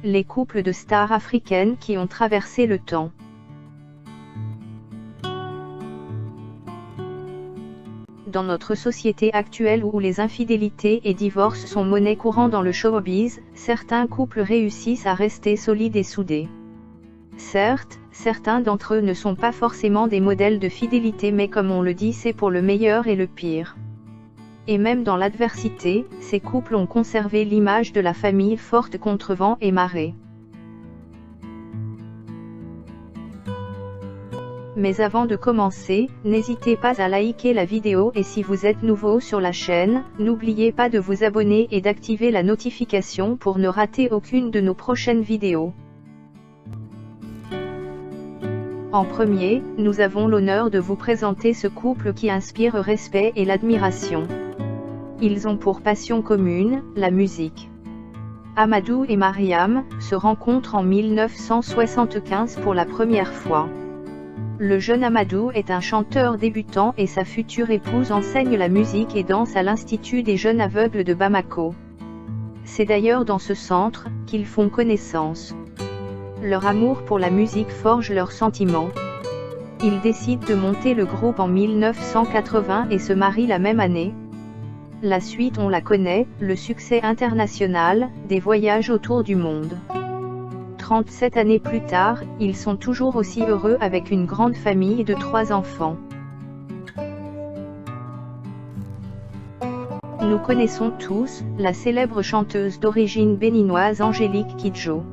Les couples de stars africaines qui ont traversé le temps. Dans notre société actuelle où les infidélités et divorces sont monnaie courante dans le showbiz, certains couples réussissent à rester solides et soudés. Certes, certains d'entre eux ne sont pas forcément des modèles de fidélité, mais comme on le dit, c'est pour le meilleur et le pire. Et même dans l'adversité, ces couples ont conservé l'image de la famille forte contre vent et marée. Mais avant de commencer, n'hésitez pas à liker la vidéo et si vous êtes nouveau sur la chaîne, n'oubliez pas de vous abonner et d'activer la notification pour ne rater aucune de nos prochaines vidéos. En premier, nous avons l'honneur de vous présenter ce couple qui inspire respect et l'admiration. Ils ont pour passion commune, la musique. Amadou et Mariam se rencontrent en 1975 pour la première fois. Le jeune Amadou est un chanteur débutant et sa future épouse enseigne la musique et danse à l'Institut des jeunes aveugles de Bamako. C'est d'ailleurs dans ce centre qu'ils font connaissance. Leur amour pour la musique forge leurs sentiments. Ils décident de monter le groupe en 1980 et se marient la même année. La suite on la connaît, le succès international, des voyages autour du monde. 37 années plus tard, ils sont toujours aussi heureux avec une grande famille de 3 enfants. Nous connaissons tous la célèbre chanteuse d'origine béninoise Angélique Kidjo.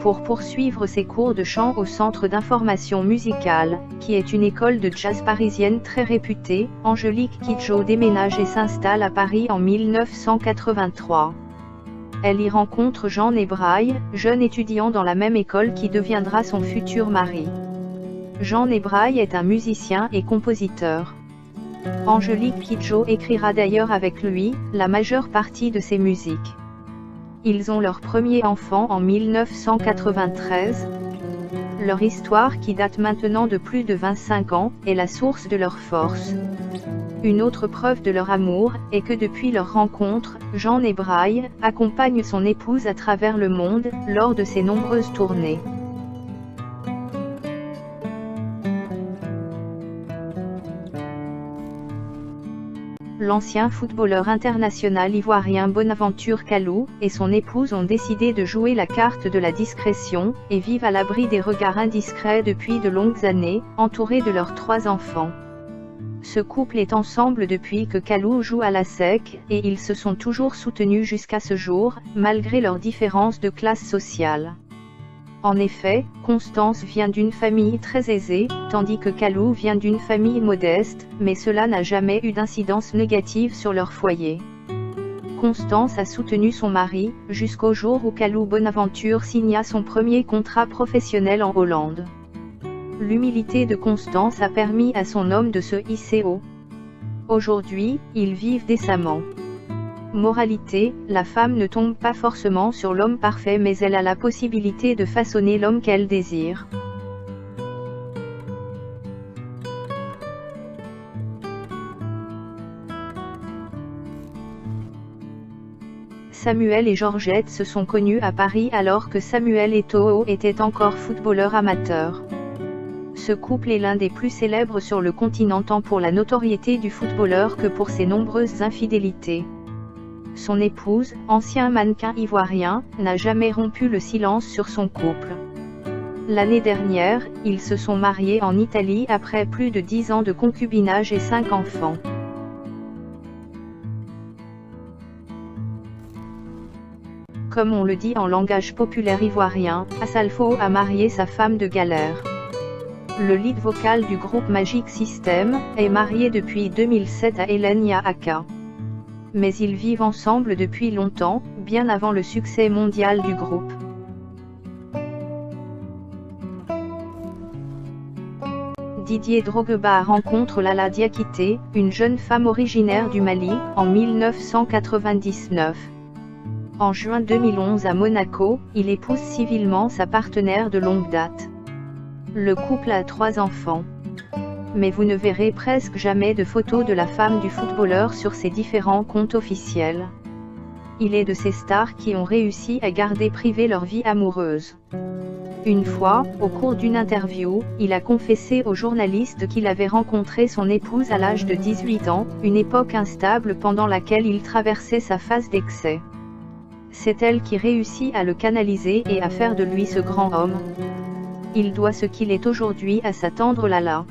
Pour poursuivre ses cours de chant au Centre d'information musicale, qui est une école de jazz parisienne très réputée, Angélique Kidjo déménage et s'installe à Paris en 1983. Elle y rencontre Jean Nebraille, jeune étudiant dans la même école qui deviendra son futur mari. Jean Nebraille est un musicien et compositeur. Angélique Kidjo écrira d'ailleurs avec lui la majeure partie de ses musiques. Ils ont leur premier enfant en 1993. Leur histoire, qui date maintenant de plus de 25 ans, est la source de leur force. Une autre preuve de leur amour est que depuis leur rencontre, Jean Nebraille accompagne son épouse à travers le monde lors de ses nombreuses tournées. L'ancien footballeur international ivoirien Bonaventure Kalou et son épouse ont décidé de jouer la carte de la discrétion et vivent à l'abri des regards indiscrets depuis de longues années, entourés de leurs 3 enfants. Ce couple est ensemble depuis que Kalou joue à la SEC, et ils se sont toujours soutenus jusqu'à ce jour, malgré leurs différences de classe sociale. En effet, Constance vient d'une famille très aisée, tandis que Kalou vient d'une famille modeste, mais cela n'a jamais eu d'incidence négative sur leur foyer. Constance a soutenu son mari, jusqu'au jour où Kalou Bonaventure signa son premier contrat professionnel en Hollande. L'humilité de Constance a permis à son homme de se hisser haut. Aujourd'hui, ils vivent décemment. Moralité, la femme ne tombe pas forcément sur l'homme parfait, mais elle a la possibilité de façonner l'homme qu'elle désire. Samuel et Georgette se sont connus à Paris alors que Samuel Eto'o était encore footballeur amateur. Ce couple est l'un des plus célèbres sur le continent tant pour la notoriété du footballeur que pour ses nombreuses infidélités. Son épouse, ancien mannequin ivoirien, n'a jamais rompu le silence sur son couple. L'année dernière, ils se sont mariés en Italie après plus de 10 ans de concubinage et 5 enfants. Comme on le dit en langage populaire ivoirien, Asalfo a marié sa femme de galère. Le lead vocal du groupe Magic System est marié depuis 2007 à Hélène Yaaka. Mais ils vivent ensemble depuis longtemps, bien avant le succès mondial du groupe. Didier Drogba rencontre Lala Diakité, une jeune femme originaire du Mali, en 1999. En juin 2011 à Monaco, il épouse civilement sa partenaire de longue date. Le couple a 3 enfants. Mais vous ne verrez presque jamais de photos de la femme du footballeur sur ses différents comptes officiels. Il est de ces stars qui ont réussi à garder privée leur vie amoureuse. Une fois, au cours d'une interview, il a confessé aux journalistes qu'il avait rencontré son épouse à l'âge de 18 ans, une époque instable pendant laquelle il traversait sa phase d'excès. C'est elle qui réussit à le canaliser et à faire de lui ce grand homme. Il doit ce qu'il est aujourd'hui à sa tendre Lala.